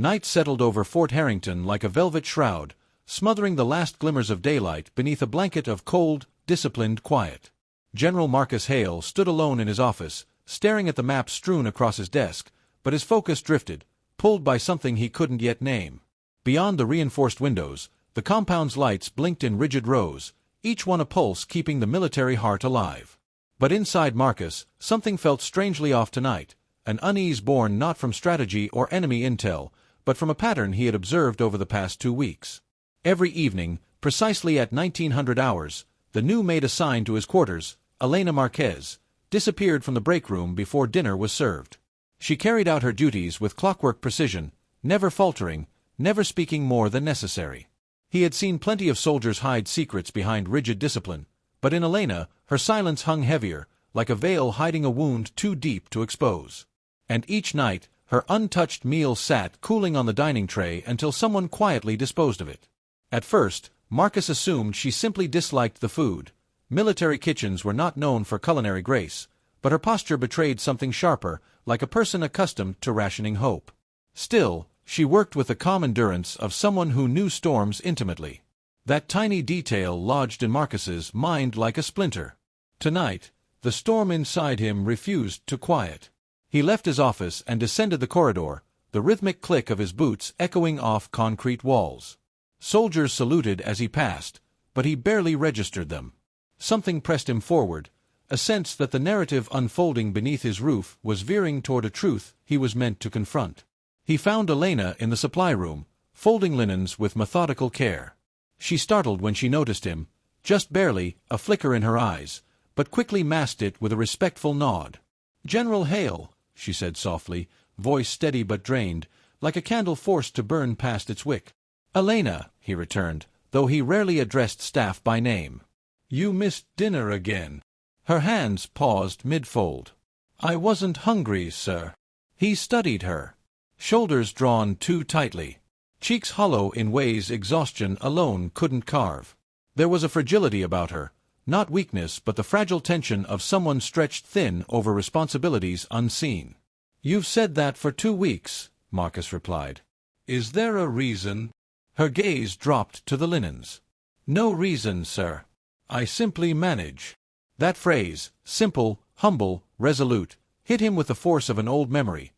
Night settled over Fort Harrington like a velvet shroud, smothering the last glimmers of daylight beneath a blanket of cold, disciplined quiet. General Marcus Hale stood alone in his office, staring at the map strewn across his desk, but his focus drifted, pulled by something he couldn't yet name. Beyond the reinforced windows, the compound's lights blinked in rigid rows, each one a pulse keeping the military heart alive. But inside Marcus, something felt strangely off tonight, an unease born not from strategy or enemy intel, but from a pattern he had observed over the past 2 weeks. Every evening, precisely at 1900 hours, the new maid assigned to his quarters, Elena Marquez, disappeared from the break room before dinner was served. She carried out her duties with clockwork precision, never faltering, never speaking more than necessary. He had seen plenty of soldiers hide secrets behind rigid discipline, but in Elena, her silence hung heavier, like a veil hiding a wound too deep to expose. And each night, her untouched meal sat cooling on the dining tray until someone quietly disposed of it. At first, Marcus assumed she simply disliked the food. Military kitchens were not known for culinary grace, but her posture betrayed something sharper, like a person accustomed to rationing hope. Still, she worked with the calm endurance of someone who knew storms intimately. That tiny detail lodged in Marcus's mind like a splinter. Tonight, the storm inside him refused to quiet. He left his office and descended the corridor, the rhythmic click of his boots echoing off concrete walls. Soldiers saluted as he passed, but he barely registered them. Something pressed him forward, a sense that the narrative unfolding beneath his roof was veering toward a truth he was meant to confront. He found Elena in the supply room, folding linens with methodical care. She startled when she noticed him, just barely, a flicker in her eyes, but quickly masked it with a respectful nod. "General Hale," she said softly, voice steady but drained, like a candle forced to burn past its wick. "Elena," he returned, though he rarely addressed staff by name. "You missed dinner again." Her hands paused mid-fold. "I wasn't hungry, sir." He studied her. Shoulders drawn too tightly. Cheeks hollow in ways exhaustion alone couldn't carve. There was a fragility about her, not weakness but the fragile tension of someone stretched thin over responsibilities unseen. "You've said that for 2 weeks," Marcus replied. "Is there a reason?" Her gaze dropped to the linens. "No reason, sir. I simply manage." That phrase, simple, humble, resolute, hit him with the force of an old memory.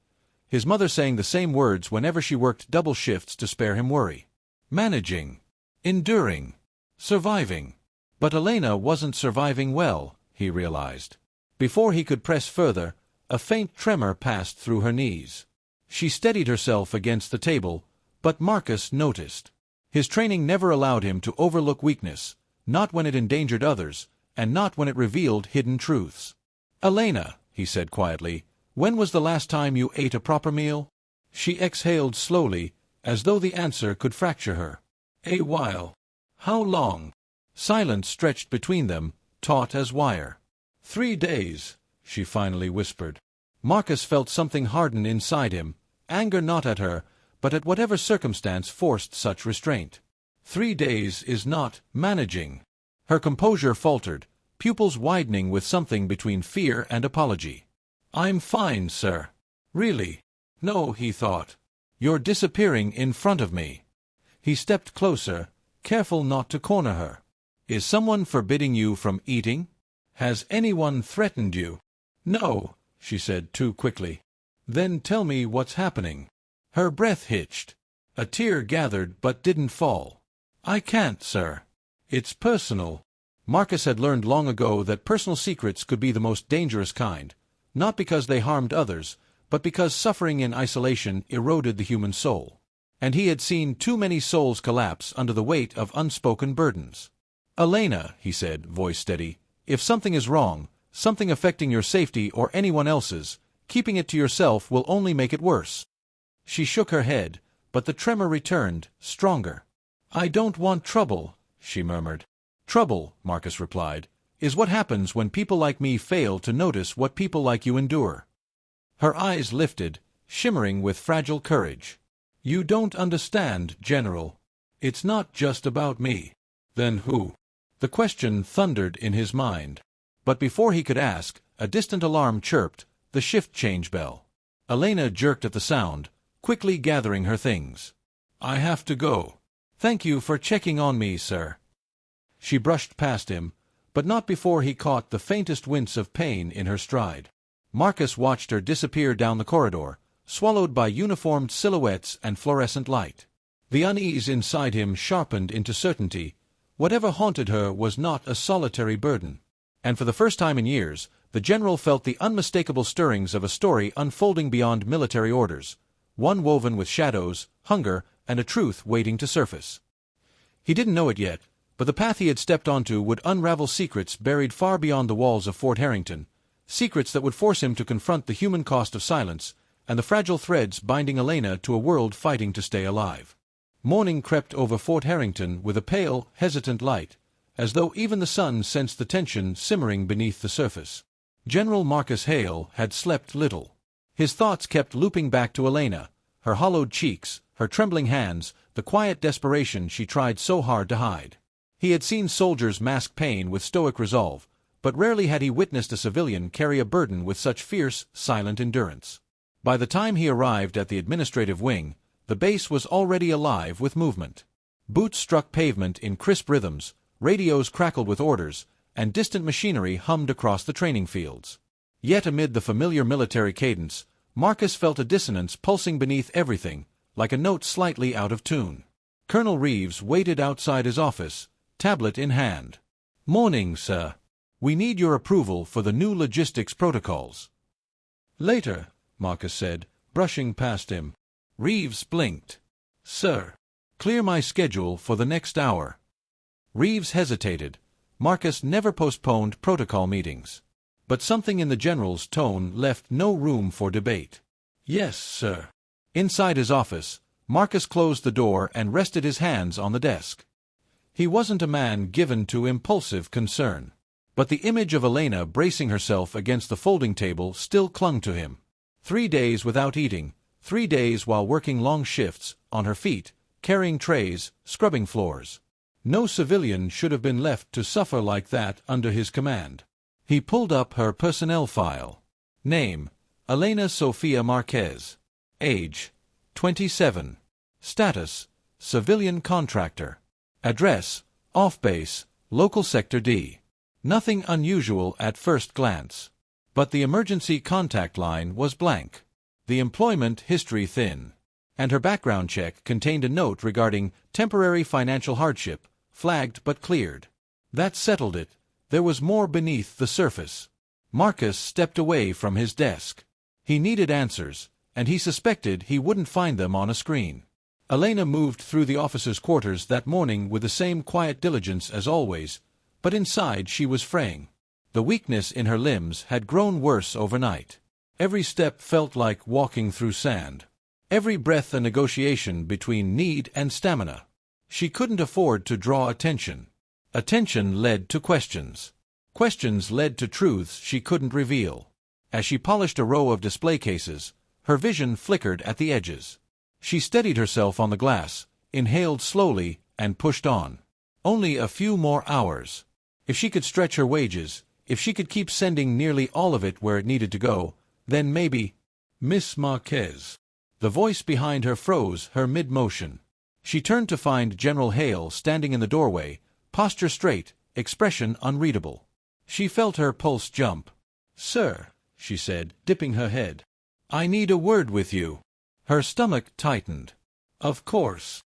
His mother saying the same words whenever she worked double shifts to spare him worry. Managing. Enduring. Surviving. But Elena wasn't surviving well, he realized. Before he could press further, a faint tremor passed through her knees. She steadied herself against the table, but Marcus noticed. His training never allowed him to overlook weakness, not when it endangered others, and not when it revealed hidden truths. "Elena," he said quietly, "when was the last time you ate a proper meal?" She exhaled slowly, as though the answer could fracture her. "A while." "How long?" Silence stretched between them, taut as wire. 3 days, she finally whispered. Marcus felt something harden inside him, anger not at her, but at whatever circumstance forced such restraint. 3 days is not managing. Her composure faltered, pupils widening with something between fear and apology. "I'm fine, sir." "Really?" "No," he thought. "You're disappearing in front of me." He stepped closer, careful not to corner her. "Is someone forbidding you from eating? Has anyone threatened you?" "No," she said too quickly. "Then tell me what's happening." Her breath hitched. A tear gathered but didn't fall. "I can't, sir. It's personal." Marcus had learned long ago that personal secrets could be the most dangerous kind, not because they harmed others, but because suffering in isolation eroded the human soul. And he had seen too many souls collapse under the weight of unspoken burdens. "Elena," he said, voice steady, "if something is wrong, something affecting your safety or anyone else's, keeping it to yourself will only make it worse." She shook her head, but the tremor returned, stronger. "I don't want trouble," she murmured. "Trouble," Marcus replied, "is what happens when people like me fail to notice what people like you endure." Her eyes lifted, shimmering with fragile courage. "You don't understand, General. It's not just about me." "Then who?" The question thundered in his mind. But before he could ask, a distant alarm chirped, the shift change bell. Elena jerked at the sound, quickly gathering her things. "I have to go." "Thank you for checking on me, sir." She brushed past him, but not before he caught the faintest wince of pain in her stride. Marcus watched her disappear down the corridor, swallowed by uniformed silhouettes and fluorescent light. The unease inside him sharpened into certainty. Whatever haunted her was not a solitary burden. And for the first time in years, the general felt the unmistakable stirrings of a story unfolding beyond military orders, one woven with shadows, hunger, and a truth waiting to surface. He didn't know it yet, but the path he had stepped onto would unravel secrets buried far beyond the walls of Fort Harrington, secrets that would force him to confront the human cost of silence and the fragile threads binding Elena to a world fighting to stay alive. Morning crept over Fort Harrington with a pale, hesitant light, as though even the sun sensed the tension simmering beneath the surface. General Marcus Hale had slept little. His thoughts kept looping back to Elena, her hollowed cheeks, her trembling hands, the quiet desperation she tried so hard to hide. He had seen soldiers mask pain with stoic resolve, but rarely had he witnessed a civilian carry a burden with such fierce, silent endurance. By the time he arrived at the administrative wing, the base was already alive with movement. Boots struck pavement in crisp rhythms, radios crackled with orders, and distant machinery hummed across the training fields. Yet amid the familiar military cadence, Marcus felt a dissonance pulsing beneath everything, like a note slightly out of tune. Colonel Reeves waited outside his office, tablet in hand. "Morning, sir. We need your approval for the new logistics protocols." "Later," Marcus said, brushing past him. Reeves blinked. "Sir, clear my schedule for the next hour." Reeves hesitated. Marcus never postponed protocol meetings. But something in the general's tone left no room for debate. "Yes, sir." Inside his office, Marcus closed the door and rested his hands on the desk. He wasn't a man given to impulsive concern. But the image of Elena bracing herself against the folding table still clung to him. 3 days without eating, 3 days while working long shifts, on her feet, carrying trays, scrubbing floors. No civilian should have been left to suffer like that under his command. He pulled up her personnel file. Name: Elena Sofia Marquez. Age: 27. Status: civilian contractor. Address: Off Base, Local Sector D. Nothing unusual at first glance. But the emergency contact line was blank. The employment history thin. And her background check contained a note regarding temporary financial hardship, flagged but cleared. That settled it. There was more beneath the surface. Marcus stepped away from his desk. He needed answers, and he suspected he wouldn't find them on a screen. Elena moved through the officers' quarters that morning with the same quiet diligence as always, but inside she was fraying. The weakness in her limbs had grown worse overnight. Every step felt like walking through sand. Every breath a negotiation between need and stamina. She couldn't afford to draw attention. Attention led to questions. Questions led to truths she couldn't reveal. As she polished a row of display cases, her vision flickered at the edges. She steadied herself on the glass, inhaled slowly, and pushed on. Only a few more hours. If she could stretch her wages, if she could keep sending nearly all of it where it needed to go, then maybe— "Miss Marquez." The voice behind her froze her mid-motion. She turned to find General Hale standing in the doorway, posture straight, expression unreadable. She felt her pulse jump. "Sir," she said, dipping her head. "I need a word with you." Her stomach tightened. "Of course."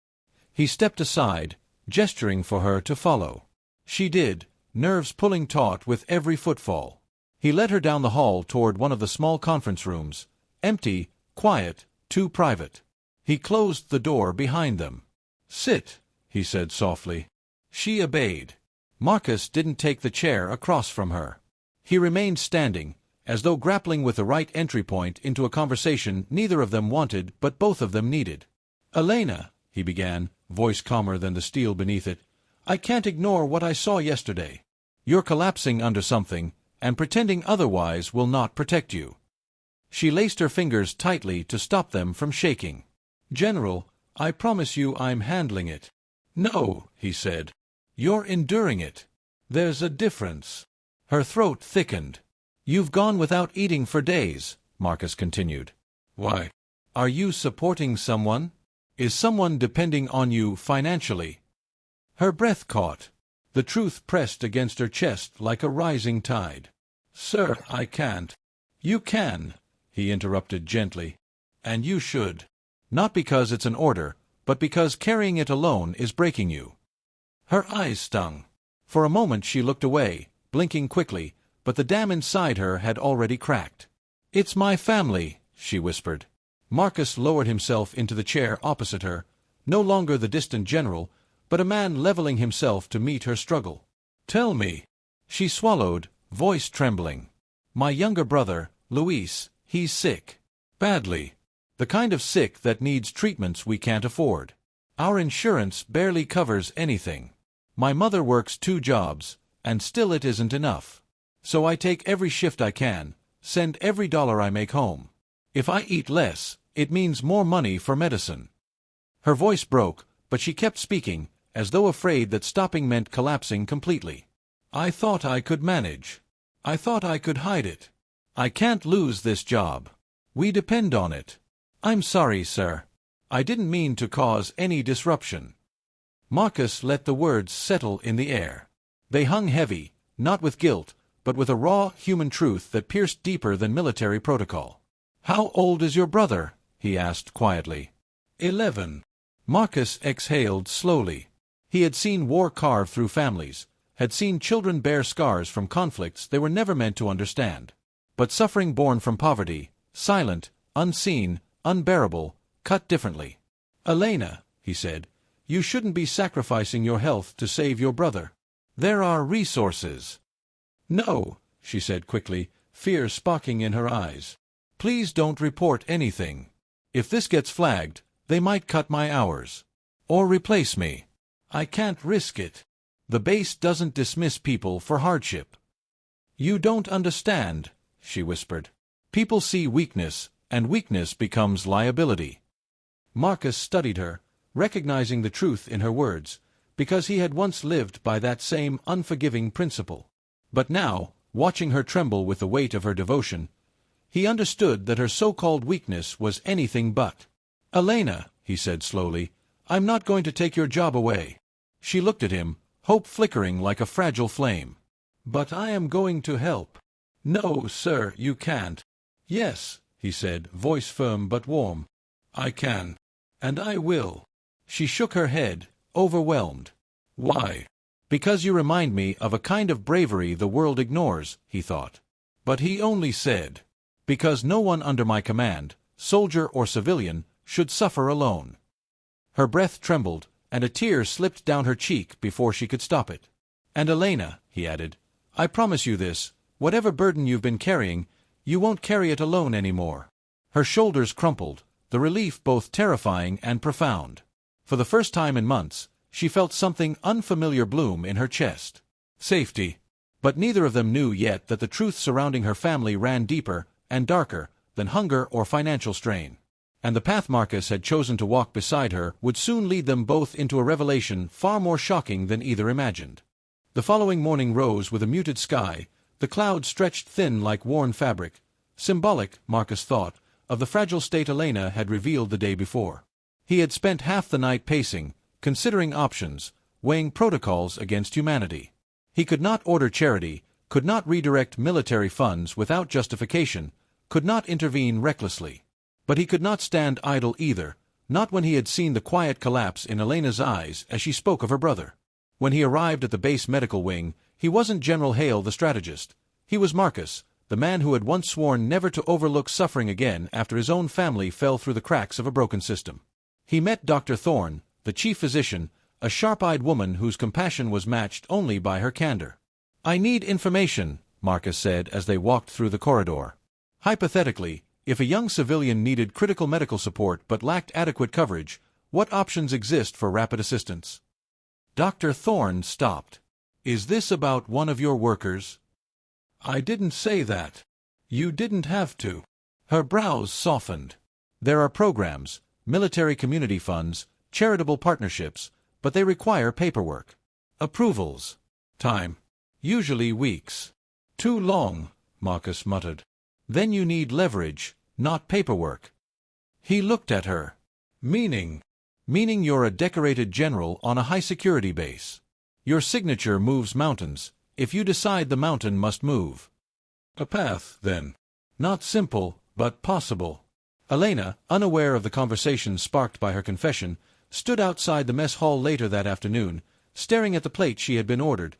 He stepped aside, gesturing for her to follow. She did, nerves pulling taut with every footfall. He led her down the hall toward one of the small conference rooms, empty, quiet, too private. He closed the door behind them. "Sit," he said softly. She obeyed. Marcus didn't take the chair across from her. He remained standing, as though grappling with the right entry point into a conversation neither of them wanted but both of them needed. "Elena," he began, voice calmer than the steel beneath it, "I can't ignore what I saw yesterday. You're collapsing under something, and pretending otherwise will not protect you." She laced her fingers tightly to stop them from shaking. "General, I promise you I'm handling it." "No," he said. "You're enduring it. There's a difference." Her throat thickened. "You've gone without eating for days," Marcus continued. "Why?" Are you supporting someone? Is someone depending on you financially? Her breath caught. The truth pressed against her chest like a rising tide. Sir, I can't. You can, he interrupted gently. And you should. Not because it's an order, but because carrying it alone is breaking you. Her eyes stung. For a moment she looked away, blinking quickly, but the dam inside her had already cracked. It's my family, she whispered. Marcus lowered himself into the chair opposite her, no longer the distant general, but a man leveling himself to meet her struggle. Tell me. She swallowed, voice trembling. My younger brother, Luis, he's sick. Badly. The kind of sick that needs treatments we can't afford. Our insurance barely covers anything. My mother works 2 jobs, and still it isn't enough. So I take every shift I can, send every dollar I make home. If I eat less, it means more money for medicine. Her voice broke, but she kept speaking, as though afraid that stopping meant collapsing completely. I thought I could manage. I thought I could hide it. I can't lose this job. We depend on it. I'm sorry, sir. I didn't mean to cause any disruption. Marcus let the words settle in the air. They hung heavy, not with guilt, but with a raw human truth that pierced deeper than military protocol. How old is your brother? He asked quietly. 11. Marcus exhaled slowly. He had seen war carve through families, had seen children bear scars from conflicts they were never meant to understand. But suffering born from poverty, silent, unseen, unbearable, cut differently. Elena, he said, you shouldn't be sacrificing your health to save your brother. There are resources. No, she said quickly, fear sparking in her eyes. Please don't report anything. If this gets flagged, they might cut my hours. Or replace me. I can't risk it. The base doesn't dismiss people for hardship. You don't understand, she whispered. People see weakness, and weakness becomes liability. Marcus studied her, recognizing the truth in her words, because he had once lived by that same unforgiving principle. But now, watching her tremble with the weight of her devotion, he understood that her so-called weakness was anything but. Elena, he said slowly, I'm not going to take your job away. She looked at him, hope flickering like a fragile flame. But I am going to help. No, sir, you can't. Yes, he said, voice firm but warm. I can. And I will. She shook her head, overwhelmed. Why? Because you remind me of a kind of bravery the world ignores, he thought. But he only said, because no one under my command, soldier or civilian, should suffer alone. Her breath trembled, and a tear slipped down her cheek before she could stop it. And Elena, he added, I promise you this, whatever burden you've been carrying, you won't carry it alone anymore. Her shoulders crumpled, the relief both terrifying and profound. For the first time in months, she felt something unfamiliar bloom in her chest. Safety. But neither of them knew yet that the truth surrounding her family ran deeper and darker than hunger or financial strain. And the path Marcus had chosen to walk beside her would soon lead them both into a revelation far more shocking than either imagined. The following morning rose with a muted sky, the clouds stretched thin like worn fabric, symbolic, Marcus thought, of the fragile state Elena had revealed the day before. He had spent half the night pacing, considering options, weighing protocols against humanity. He could not order charity, could not redirect military funds without justification, could not intervene recklessly. But he could not stand idle either, not when he had seen the quiet collapse in Elena's eyes as she spoke of her brother. When he arrived at the base medical wing, he wasn't General Hale the strategist. He was Marcus, the man who had once sworn never to overlook suffering again after his own family fell through the cracks of a broken system. He met Dr. Thorne, the chief physician, a sharp-eyed woman whose compassion was matched only by her candor. I need information, Marcus said as they walked through the corridor. Hypothetically, if a young civilian needed critical medical support but lacked adequate coverage, what options exist for rapid assistance? Dr. Thorne stopped. Is this about one of your workers? I didn't say that. You didn't have to. Her brows softened. There are programs, military community funds, charitable partnerships, but they require paperwork. Approvals. Time. Usually weeks. Too long, Marcus muttered. Then you need leverage, not paperwork. He looked at her. Meaning? Meaning you're a decorated general on a high-security base. Your signature moves mountains. If you decide the mountain must move. A path, then. Not simple, but possible. Elena, unaware of the conversation sparked by her confession, stood outside the mess hall later that afternoon, staring at the plate she had been ordered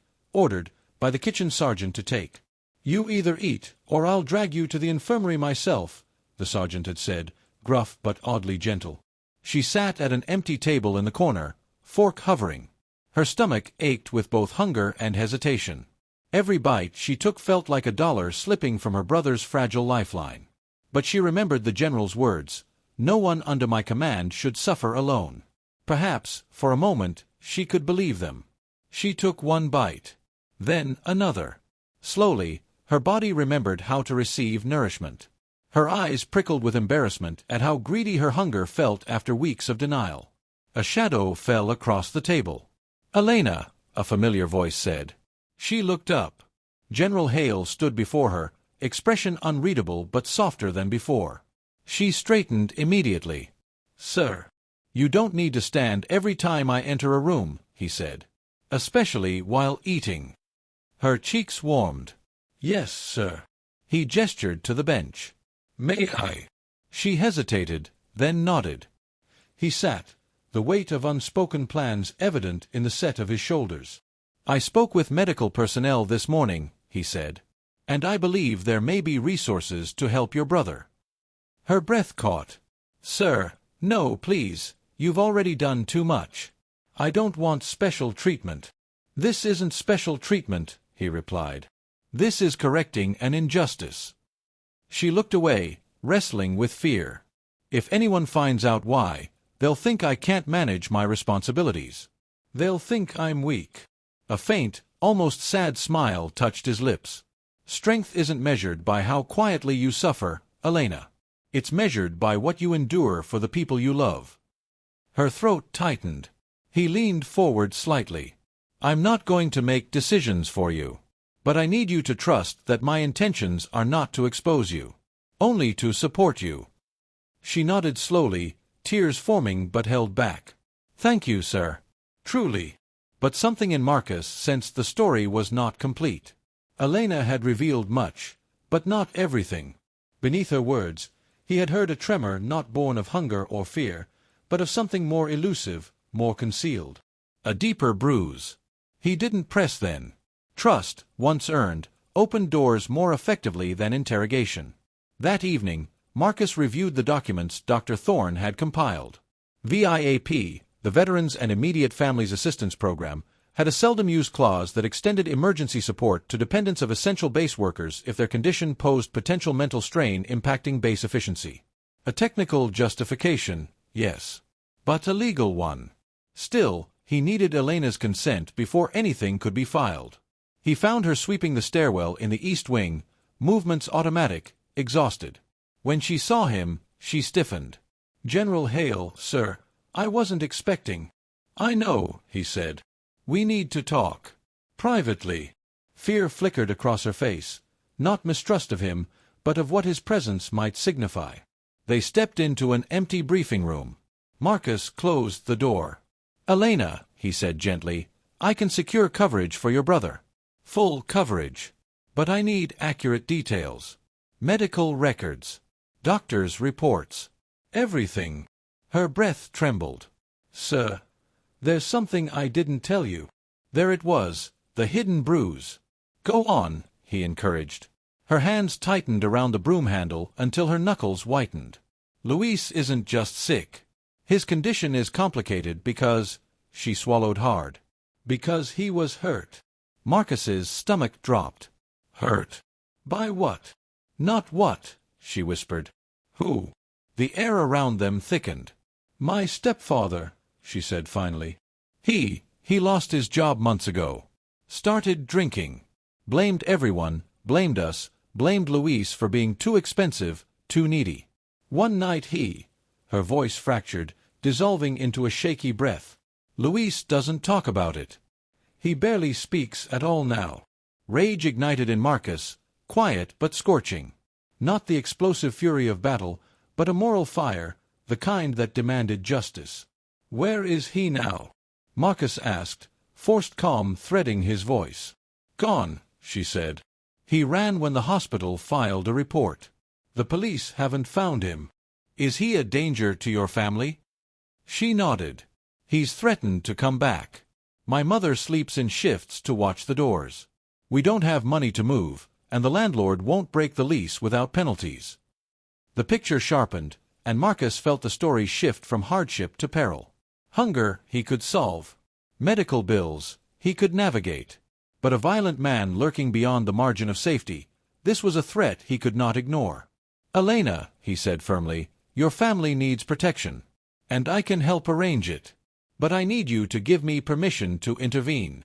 by the kitchen sergeant to take. You either eat, or I'll drag you to the infirmary myself, the sergeant had said, gruff but oddly gentle. She sat at an empty table in the corner, fork hovering. Her stomach ached with both hunger and hesitation. Every bite she took felt like $1 slipping from her brother's fragile lifeline. But she remembered the general's words, "No one under my command should suffer alone." Perhaps, for a moment, she could believe them. She took one bite. Then another. Slowly, her body remembered how to receive nourishment. Her eyes prickled with embarrassment at how greedy her hunger felt after weeks of denial. A shadow fell across the table. "Elena," a familiar voice said. She looked up. General Hale stood before her, expression unreadable but softer than before. She straightened immediately. "Sir, you don't need to stand every time I enter a room," he said. "Especially while eating." Her cheeks warmed. "Yes, sir." He gestured to the bench. "May I?" She hesitated, then nodded. He sat, the weight of unspoken plans evident in the set of his shoulders. "I spoke with medical personnel this morning," he said, "and I believe there may be resources to help your brother." Her breath caught. "Sir, no, please, you've already done too much. I don't want special treatment." "This isn't special treatment," he replied. "This is correcting an injustice." She looked away, wrestling with fear. "If anyone finds out why, they'll think I can't manage my responsibilities. They'll think I'm weak." A faint, almost sad smile touched his lips. "Strength isn't measured by how quietly you suffer, Elena. It's measured by what you endure for the people you love." Her throat tightened. He leaned forward slightly. "I'm not going to make decisions for you. But I need you to trust that my intentions are not to expose you. Only to support you." She nodded slowly, tears forming but held back. "Thank you, sir. Truly." But something in Marcus sensed the story was not complete. Elena had revealed much, but not everything. Beneath her words, he had heard a tremor not born of hunger or fear, but of something more elusive, more concealed. A deeper bruise. He didn't press then. Trust, once earned, opened doors more effectively than interrogation. That evening, Marcus reviewed the documents Dr. Thorne had compiled. VIAP, the Veterans and Immediate Families Assistance Program, had a seldom-used clause that extended emergency support to dependents of essential base workers if their condition posed potential mental strain impacting base efficiency. A technical justification, yes, but a legal one. Still, he needed Elena's consent before anything could be filed. He found her sweeping the stairwell in the east wing, movements automatic, exhausted. When she saw him, she stiffened. "General Hale, sir, I wasn't expecting." "I know," he said. "We need to talk. Privately." Fear flickered across her face, not mistrust of him, but of what his presence might signify. They stepped into an empty briefing room. Marcus closed the door. "Elena," he said gently, "I can secure coverage for your brother. Full coverage. But I need accurate details. Medical records. Doctors' reports. Everything." Her breath trembled. "Sir, there's something I didn't tell you." There it was, the hidden bruise. "Go on," he encouraged. Her hands tightened around the broom handle until her knuckles whitened. "Luis isn't just sick. His condition is complicated because—" she swallowed hard. "Because he was hurt." Marcus's stomach dropped. "Hurt? By what?" "Not what," she whispered. "Who?" The air around them thickened. "My stepfather," she said finally. He lost his job months ago. Started drinking. Blamed everyone, blamed us, blamed Luis for being too expensive, too needy. One night her voice fractured, dissolving into a shaky breath. "Luis doesn't talk about it. He barely speaks at all now." Rage ignited in Marcus, quiet but scorching. Not the explosive fury of battle, but a moral fire, the kind that demanded justice. "Where is he now?" Marcus asked, forced calm threading his voice. "Gone," she said. "He ran when the hospital filed a report. The police haven't found him." "Is he a danger to your family?" She nodded. "He's threatened to come back. My mother sleeps in shifts to watch the doors. We don't have money to move, and the landlord won't break the lease without penalties." The picture sharpened, and Marcus felt the story shift from hardship to peril. Hunger he could solve. Medical bills he could navigate. But a violent man lurking beyond the margin of safety, this was a threat he could not ignore. "Elena," he said firmly, "your family needs protection, and I can help arrange it. But I need you to give me permission to intervene."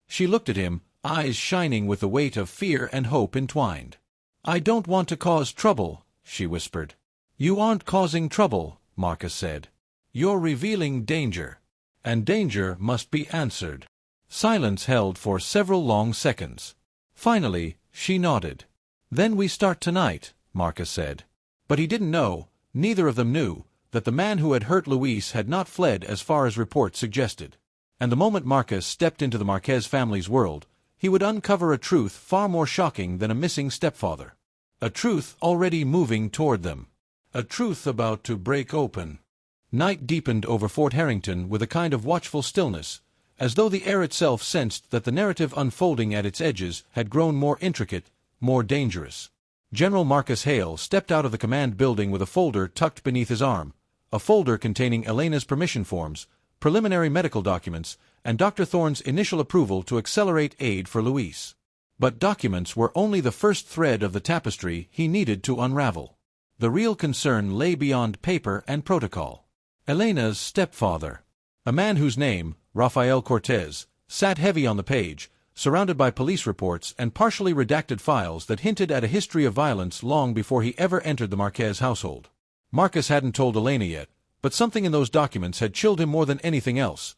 She looked at him, eyes shining with the weight of fear and hope entwined. "I don't want to cause trouble," she whispered. "You aren't causing trouble," Marcus said. "You're revealing danger, and danger must be answered." Silence held for several long seconds. Finally, she nodded. "Then we start tonight," Marcus said. But he didn't know, neither of them knew, that the man who had hurt Luis had not fled as far as reports suggested. And the moment Marcus stepped into the Marquez family's world, he would uncover a truth far more shocking than a missing stepfather. A truth already moving toward them. A truth about to break open. Night deepened over Fort Harrington with a kind of watchful stillness, as though the air itself sensed that the narrative unfolding at its edges had grown more intricate, more dangerous. General Marcus Hale stepped out of the command building with a folder tucked beneath his arm, a folder containing Elena's permission forms, preliminary medical documents, and Dr. Thorne's initial approval to accelerate aid for Luis. But documents were only the first thread of the tapestry he needed to unravel. The real concern lay beyond paper and protocol. Elena's stepfather, a man whose name, Rafael Cortez, sat heavy on the page, surrounded by police reports and partially redacted files that hinted at a history of violence long before he ever entered the Marquez household. Marcus hadn't told Elena yet, but something in those documents had chilled him more than anything else.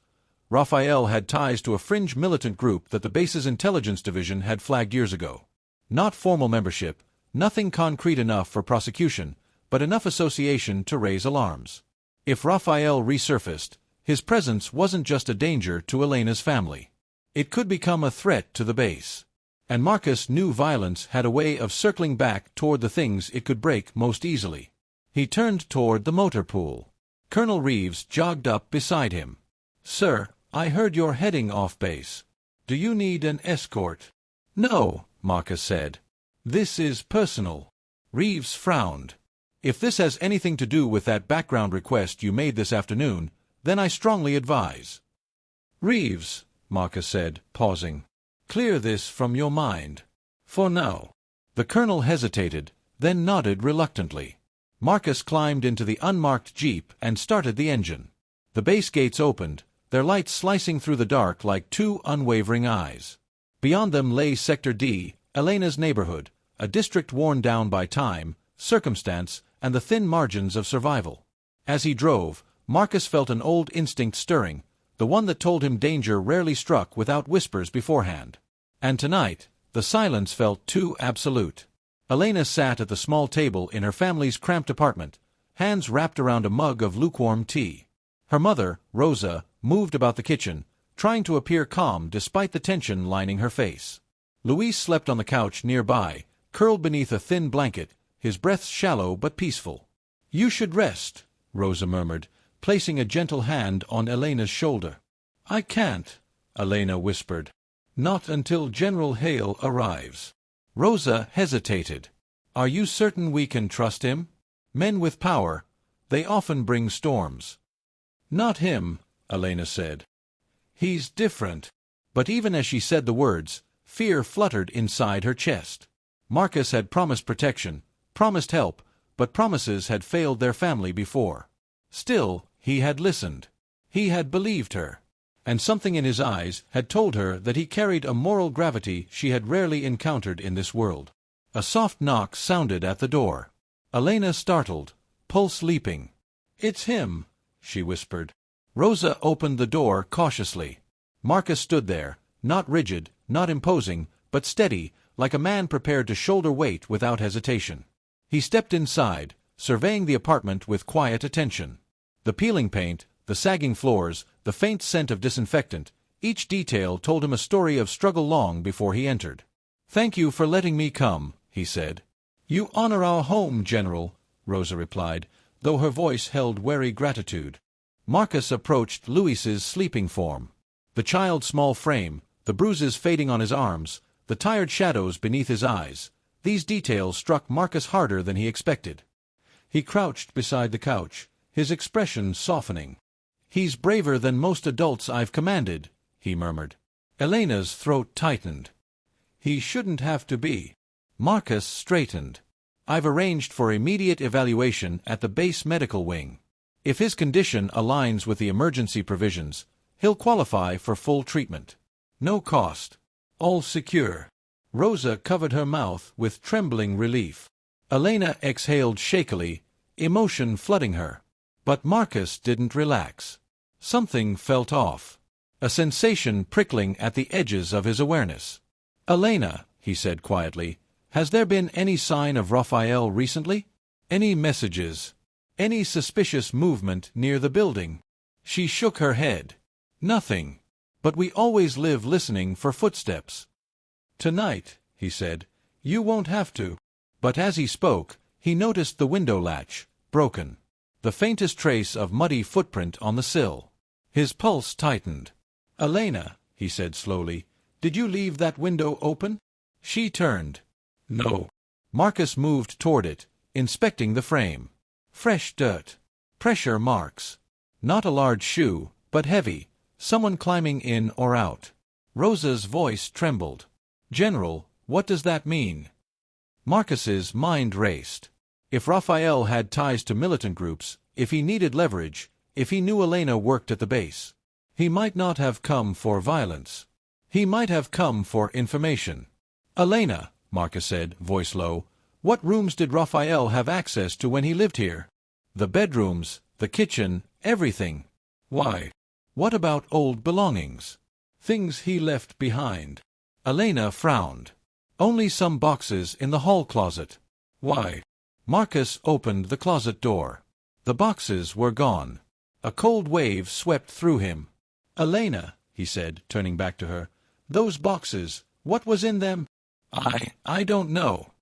Rafael had ties to a fringe militant group that the base's intelligence division had flagged years ago. Not formal membership, nothing concrete enough for prosecution, but enough association to raise alarms. If Rafael resurfaced, his presence wasn't just a danger to Elena's family. It could become a threat to the base. And Marcus knew violence had a way of circling back toward the things it could break most easily. He turned toward the motor pool. Colonel Reeves jogged up beside him. "Sir, I heard you're heading off base. Do you need an escort?" "No," Marcus said. "This is personal." Reeves frowned. "If this has anything to do with that background request you made this afternoon, then I strongly advise." "Reeves," Marcus said, pausing, "clear this from your mind. For now." The colonel hesitated, then nodded reluctantly. Marcus climbed into the unmarked jeep and started the engine. The base gates opened, their lights slicing through the dark like two unwavering eyes. Beyond them lay Sector D, Elena's neighborhood, a district worn down by time, circumstance, and the thin margins of survival. As he drove, Marcus felt an old instinct stirring, the one that told him danger rarely struck without whispers beforehand. And tonight, the silence felt too absolute. Elena sat at the small table in her family's cramped apartment, hands wrapped around a mug of lukewarm tea. Her mother, Rosa, moved about the kitchen, trying to appear calm despite the tension lining her face. Luis slept on the couch nearby, curled beneath a thin blanket, his breath shallow but peaceful. "You should rest," Rosa murmured, placing a gentle hand on Elena's shoulder. "I can't," Elena whispered. "Not until General Hale arrives." Rosa hesitated. "Are you certain we can trust him? Men with power, they often bring storms." "Not him," Elena said. "He's different." But even as she said the words, fear fluttered inside her chest. Marcus had promised protection, promised help, but promises had failed their family before. Still, he had listened. He had believed her. And something in his eyes had told her that he carried a moral gravity she had rarely encountered in this world. A soft knock sounded at the door. Elena startled, pulse leaping. "It's him," she whispered. Rosa opened the door cautiously. Marcus stood there, not rigid, not imposing, but steady, like a man prepared to shoulder weight without hesitation. He stepped inside, surveying the apartment with quiet attention. The peeling paint, the sagging floors, the faint scent of disinfectant, each detail told him a story of struggle long before he entered. "Thank you for letting me come," he said. "You honor our home, General," Rosa replied, though her voice held wary gratitude. Marcus approached Luis's sleeping form. The child's small frame, the bruises fading on his arms, the tired shadows beneath his eyes, these details struck Marcus harder than he expected. He crouched beside the couch, his expression softening. "He's braver than most adults I've commanded," he murmured. Elena's throat tightened. "He shouldn't have to be." Marcus straightened. "I've arranged for immediate evaluation at the base medical wing. If his condition aligns with the emergency provisions, he'll qualify for full treatment. No cost. All secure." Rosa covered her mouth with trembling relief. Elena exhaled shakily, emotion flooding her. But Marcus didn't relax. Something felt off. A sensation prickling at the edges of his awareness. "Elena," he said quietly, "has there been any sign of Raphael recently? Any messages? Any suspicious movement near the building?" She shook her head. "Nothing. But we always live listening for footsteps." "Tonight," he said, "you won't have to." But as he spoke, he noticed the window latch, broken. The faintest trace of muddy footprint on the sill. His pulse tightened. "Elena," he said slowly, "did you leave that window open?" She turned. "No." Marcus moved toward it, inspecting the frame. Fresh dirt. Pressure marks. Not a large shoe, but heavy, someone climbing in or out. Rosa's voice trembled. "General, what does that mean?" Marcus's mind raced. If Raphael had ties to militant groups, if he needed leverage, if he knew Elena worked at the base, he might not have come for violence. He might have come for information. "Elena," Marcus said, voice low, "what rooms did Raphael have access to when he lived here?" "The bedrooms, the kitchen, everything." "Why? What about old belongings? Things he left behind?" Elena frowned. "Only some boxes in the hall closet." "Why?" Marcus opened the closet door. The boxes were gone. A cold wave swept through him. "Elena," he said, turning back to her, "those boxes, what was in them?" I don't know.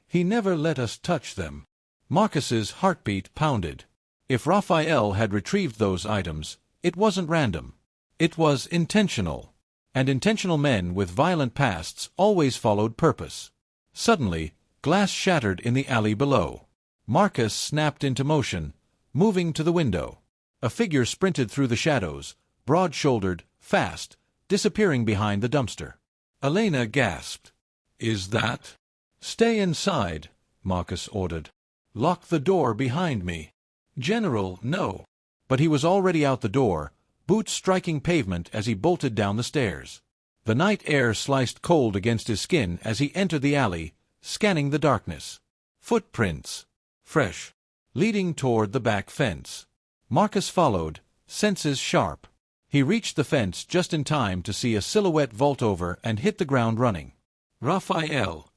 He never let us touch them." Marcus's heartbeat pounded. If Raphael had retrieved those items, it wasn't random. It was intentional. And intentional men with violent pasts always followed purpose. Suddenly, glass shattered in the alley below. Marcus snapped into motion, moving to the window. A figure sprinted through the shadows, broad-shouldered, fast, disappearing behind the dumpster. Elena gasped. "Is that?" "Stay inside," Marcus ordered. "Lock the door behind me." "General, no." But he was already out the door, boots striking pavement as he bolted down the stairs. The night air sliced cold against his skin as he entered the alley, scanning the darkness. Footprints. Fresh. Leading toward the back fence. Marcus followed, senses sharp. He reached the fence just in time to see a silhouette vault over and hit the ground running. "Raphael!"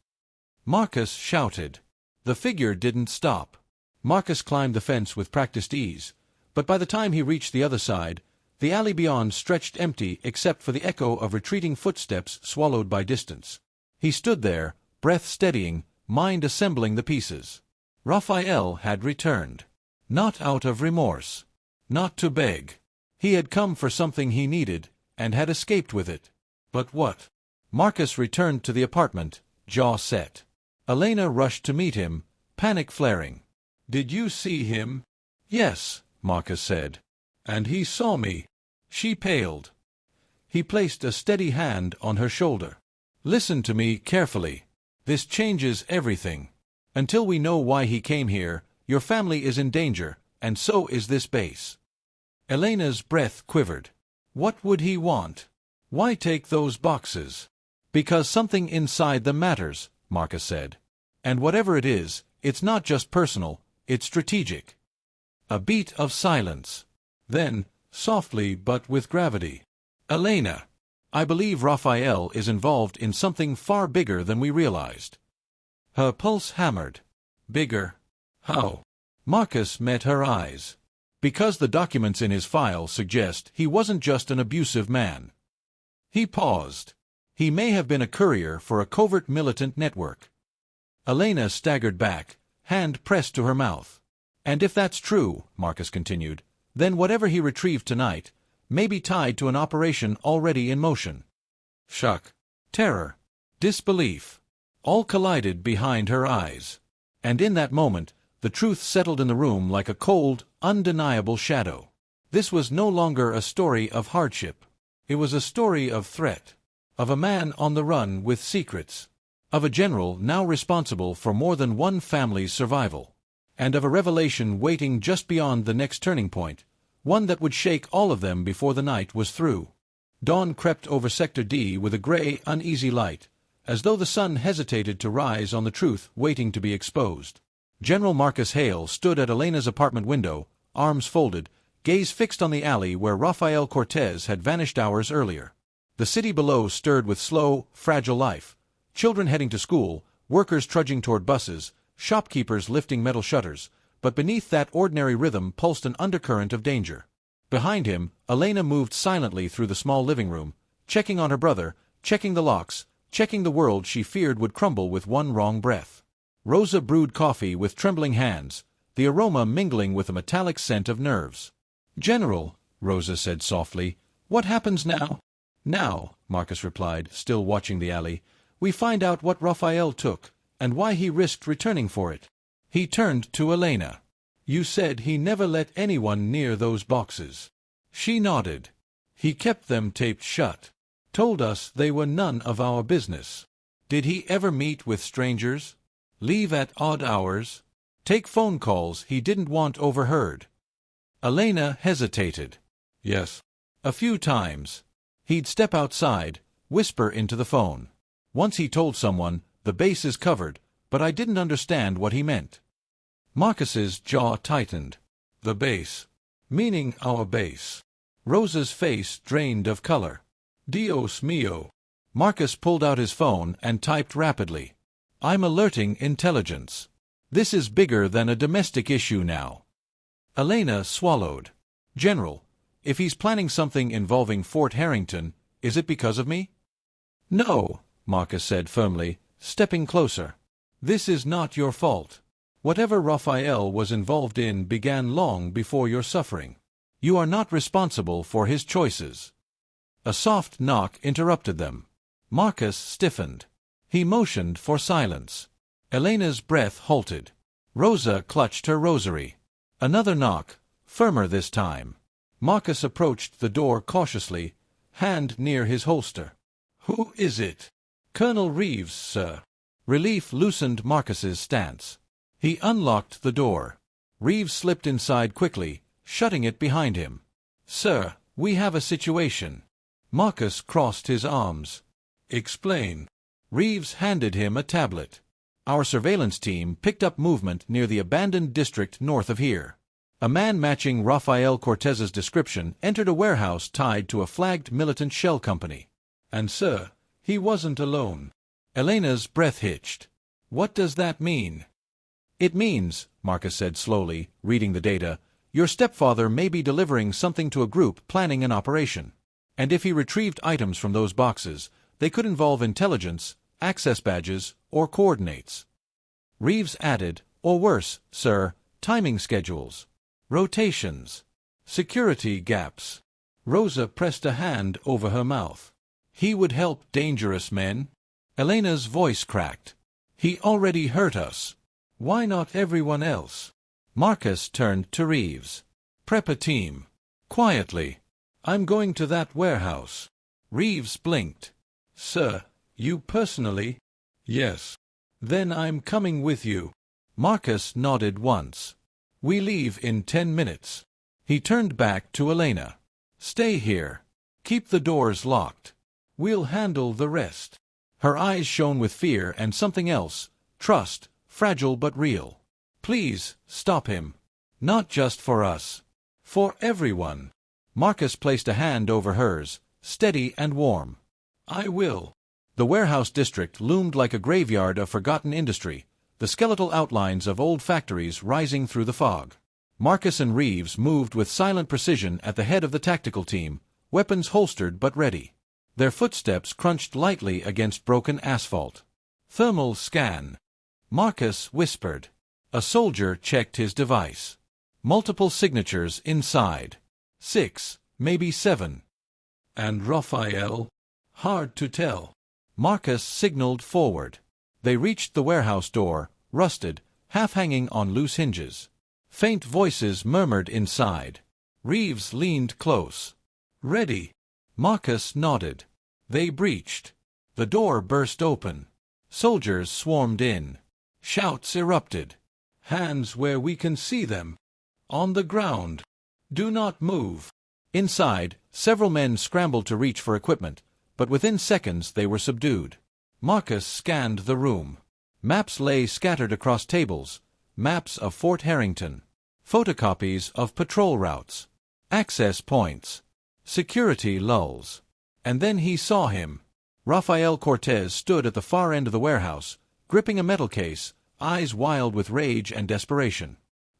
Marcus shouted. The figure didn't stop. Marcus climbed the fence with practiced ease, but by the time he reached the other side, the alley beyond stretched empty except for the echo of retreating footsteps swallowed by distance. He stood there, breath steadying, mind assembling the pieces. Raphael had returned. Not out of remorse. Not to beg. He had come for something he needed, and had escaped with it. But what? Marcus returned to the apartment, jaw set. Elena rushed to meet him, panic flaring. "Did you see him?" "Yes," Marcus said. "And he saw me." She paled. He placed a steady hand on her shoulder. "Listen to me carefully. This changes everything. Until we know why he came here, your family is in danger, and so is this base." Elena's breath quivered. What would he want? Why take those boxes? "Because something inside them matters," Marcus said. "And whatever it is, it's not just personal, it's strategic." A beat of silence. Then, softly but with gravity, "Elena, I believe Raphael is involved in something far bigger than we realized." Her pulse hammered. "Bigger? How?" Marcus met her eyes. Because the documents in his file suggest he wasn't just an abusive man. He paused. He may have been a courier for a covert militant network. Elena staggered back, hand pressed to her mouth. And if that's true, Marcus continued, then whatever he retrieved tonight may be tied to an operation already in motion. Shock, terror, disbelief, all collided behind her eyes. And in that moment, the truth settled in the room like a cold, undeniable shadow. This was no longer a story of hardship. It was a story of threat, of a man on the run with secrets, of a general now responsible for more than one family's survival, and of a revelation waiting just beyond the next turning point, one that would shake all of them before the night was through. Dawn crept over Sector D with a gray, uneasy light, as though the sun hesitated to rise on the truth waiting to be exposed. General Marcus Hale stood at Elena's apartment window, arms folded, gaze fixed on the alley where Rafael Cortez had vanished hours earlier. The city below stirred with slow, fragile life. Children heading to school, workers trudging toward buses, shopkeepers lifting metal shutters, but beneath that ordinary rhythm pulsed an undercurrent of danger. Behind him, Elena moved silently through the small living room, checking on her brother, checking the locks, checking the world she feared would crumble with one wrong breath. Rosa brewed coffee with trembling hands, the aroma mingling with a metallic scent of nerves. "General," Rosa said softly, "what happens now?" "Now," Marcus replied, still watching the alley, "we find out what Raphael took, and why he risked returning for it." He turned to Elena. "You said he never let anyone near those boxes." She nodded. "He kept them taped shut. Told us they were none of our business. Did he ever meet with strangers? Leave at odd hours? Take phone calls he didn't want overheard?" Elena hesitated. "Yes. A few times. He'd step outside, whisper into the phone. Once he told someone, 'The base is covered,' but I didn't understand what he meant." Marcus's jaw tightened. "The base? Meaning our base?" Rosa's face drained of color. "Dios mío." Marcus pulled out his phone and typed rapidly. "I'm alerting intelligence. This is bigger than a domestic issue now." Elena swallowed. "General, if he's planning something involving Fort Harrington, is it because of me?" "No," Marcus said firmly, stepping closer. "This is not your fault. Whatever Raphael was involved in began long before your suffering. You are not responsible for his choices." A soft knock interrupted them. Marcus stiffened. He motioned for silence. Elena's breath halted. Rosa clutched her rosary. Another knock, firmer this time. Marcus approached the door cautiously, hand near his holster. "Who is it?" "Colonel Reeves, sir." Relief loosened Marcus's stance. He unlocked the door. Reeves slipped inside quickly, shutting it behind him. "Sir, we have a situation." Marcus crossed his arms. "Explain." Reeves handed him a tablet. "Our surveillance team picked up movement near the abandoned district north of here. A man matching Rafael Cortez's description entered a warehouse tied to a flagged militant shell company. And, sir, he wasn't alone." Elena's breath hitched. "What does that mean?" "It means," Marcus said slowly, reading the data, "your stepfather may be delivering something to a group planning an operation. And if he retrieved items from those boxes, they could involve intelligence, access badges, or coordinates." Reeves added, "Or worse, sir, timing schedules, rotations, security gaps." Rosa pressed a hand over her mouth. "He would help dangerous men?" Elena's voice cracked. "He already hurt us. Why not everyone else?" Marcus turned to Reeves. "Prep a team. Quietly. I'm going to that warehouse." Reeves blinked. "Sir, you personally?" "Yes." "Then I'm coming with you." Marcus nodded once. "We leave in 10 minutes." He turned back to Elena. "Stay here. Keep the doors locked. We'll handle the rest." Her eyes shone with fear and something else, trust, fragile but real. "Please, stop him. Not just for us. For everyone." Marcus placed a hand over hers, steady and warm. "I will." The warehouse district loomed like a graveyard of forgotten industry, the skeletal outlines of old factories rising through the fog. Marcus and Reeves moved with silent precision at the head of the tactical team, weapons holstered but ready. Their footsteps crunched lightly against broken asphalt. "Thermal scan," Marcus whispered. A soldier checked his device. Multiple signatures inside. 6, maybe 7. "And Raphael?" "Hard to tell." Marcus signaled forward. They reached the warehouse door, rusted, half-hanging on loose hinges. Faint voices murmured inside. Reeves leaned close. "Ready?" Marcus nodded. They breached. The door burst open. Soldiers swarmed in. Shouts erupted. "Hands where we can see them. On the ground. Do not move." Inside, several men scrambled to reach for equipment, but within seconds they were subdued. Marcus scanned the room. Maps lay scattered across tables, maps of Fort Harrington, photocopies of patrol routes, access points, security lulls. And then he saw him. Rafael Cortez stood at the far end of the warehouse, gripping a metal case, eyes wild with rage and desperation.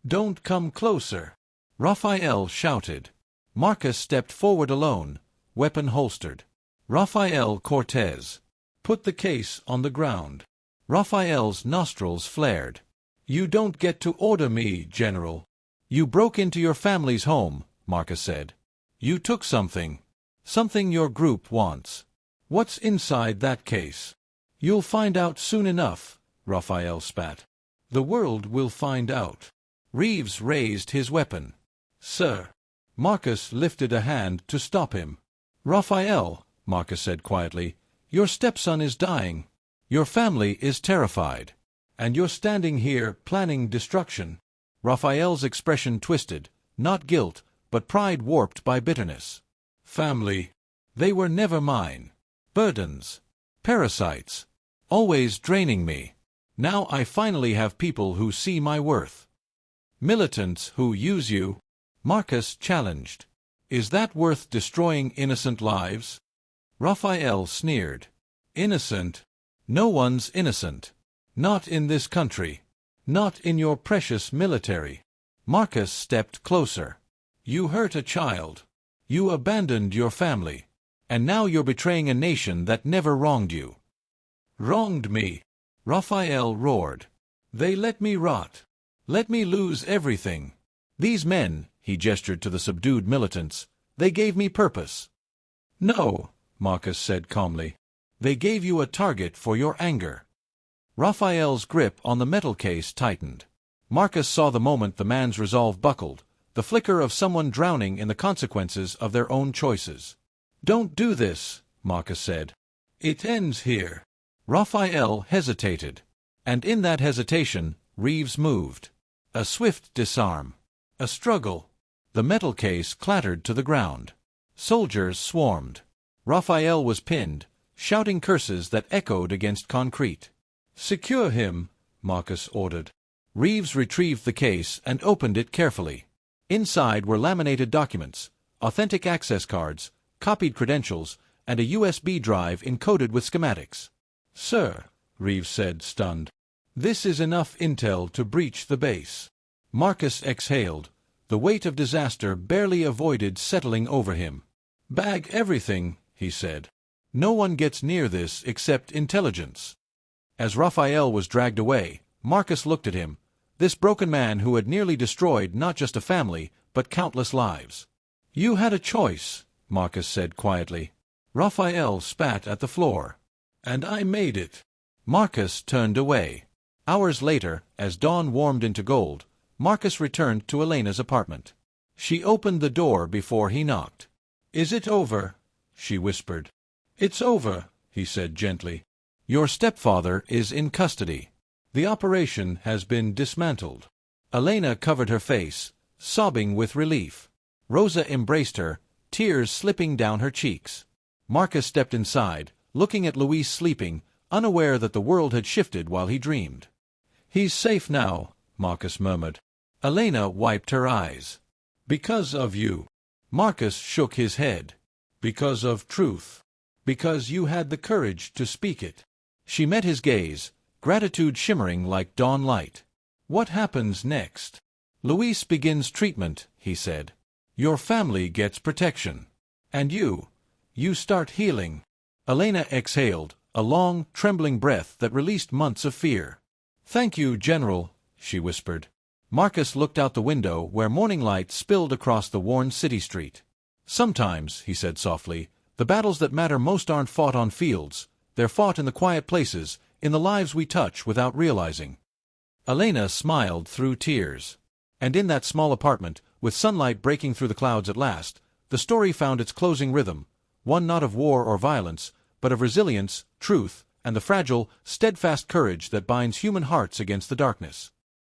"Don't come closer," Rafael shouted. Marcus stepped forward alone, weapon holstered. "Rafael Cortez, put the case on the ground." Rafael's nostrils flared. "You don't get to order me, General." "You broke into your family's home," Marcus said. "You took something. Something your group wants. What's inside that case?" "You'll find out soon enough," Rafael spat. "The world will find out." Reeves raised his weapon. "Sir." Marcus lifted a hand to stop him. "Rafael," Marcus said quietly, "your stepson is dying. Your family is terrified. And you're standing here planning destruction." Rafael's expression twisted, not guilt, but pride warped by bitterness. "Family. They were never mine. Burdens. Parasites. Always draining me. Now I finally have people who see my worth." "Militants who use you," Marcus challenged. "Is that worth destroying innocent lives?" Rafael sneered. "Innocent? No one's innocent. Not in this country. Not in your precious military." Marcus stepped closer. "You hurt a child. You abandoned your family. And now you're betraying a nation that never wronged you." "Wronged me?" Rafael roared. "They let me rot. Let me lose everything. These men," he gestured to the subdued militants, "they gave me purpose." "No," Marcus said calmly. "They gave you a target for your anger." Rafael's grip on the metal case tightened. Marcus saw the moment the man's resolve buckled, the flicker of someone drowning in the consequences of their own choices. "Don't do this," Marcus said. "It ends here." Rafael hesitated. And in that hesitation, Reeves moved. A swift disarm. A struggle. The metal case clattered to the ground. Soldiers swarmed. Rafael was pinned, shouting curses that echoed against concrete. "Secure him," Marcus ordered. Reeves retrieved the case and opened it carefully. Inside were laminated documents, authentic access cards, copied credentials, and a USB drive encoded with schematics. "Sir," Reeves said, stunned, "this is enough intel to breach the base." Marcus exhaled. The weight of disaster barely avoided settling over him. "Bag everything," he said. "No one gets near this except intelligence." As Rafael was dragged away, Marcus looked at him, this broken man who had nearly destroyed not just a family, but countless lives. "You had a choice," Marcus said quietly. Rafael spat at the floor. "And I made it." Marcus turned away. Hours later, as dawn warmed into gold, Marcus returned to Elena's apartment. She opened the door before he knocked. "Is it over?" she whispered. "It's over," he said gently. "Your stepfather is in custody. The operation has been dismantled." Elena covered her face, sobbing with relief. Rosa embraced her, tears slipping down her cheeks. Marcus stepped inside, looking at Luis sleeping, unaware that the world had shifted while he dreamed. "He's safe now," Marcus murmured. Elena wiped her eyes. "Because of you." Marcus shook his head. "Because of truth. Because you had the courage to speak it." She met his gaze, gratitude shimmering like dawn light. What happens next? Luis begins treatment, he said. Your family gets protection. And you start healing. Elena exhaled, a long, trembling breath that released months of fear. Thank you, General, she whispered. Marcus looked out the window where morning light spilled across the worn city street. Sometimes, he said softly, the battles that matter most aren't fought on fields, they're fought in the quiet places, in the lives we touch without realizing. Elena smiled through tears. And in that small apartment, with sunlight breaking through the clouds at last, the story found its closing rhythm, one not of war or violence, but of resilience, truth, and the fragile, steadfast courage that binds human hearts against the darkness.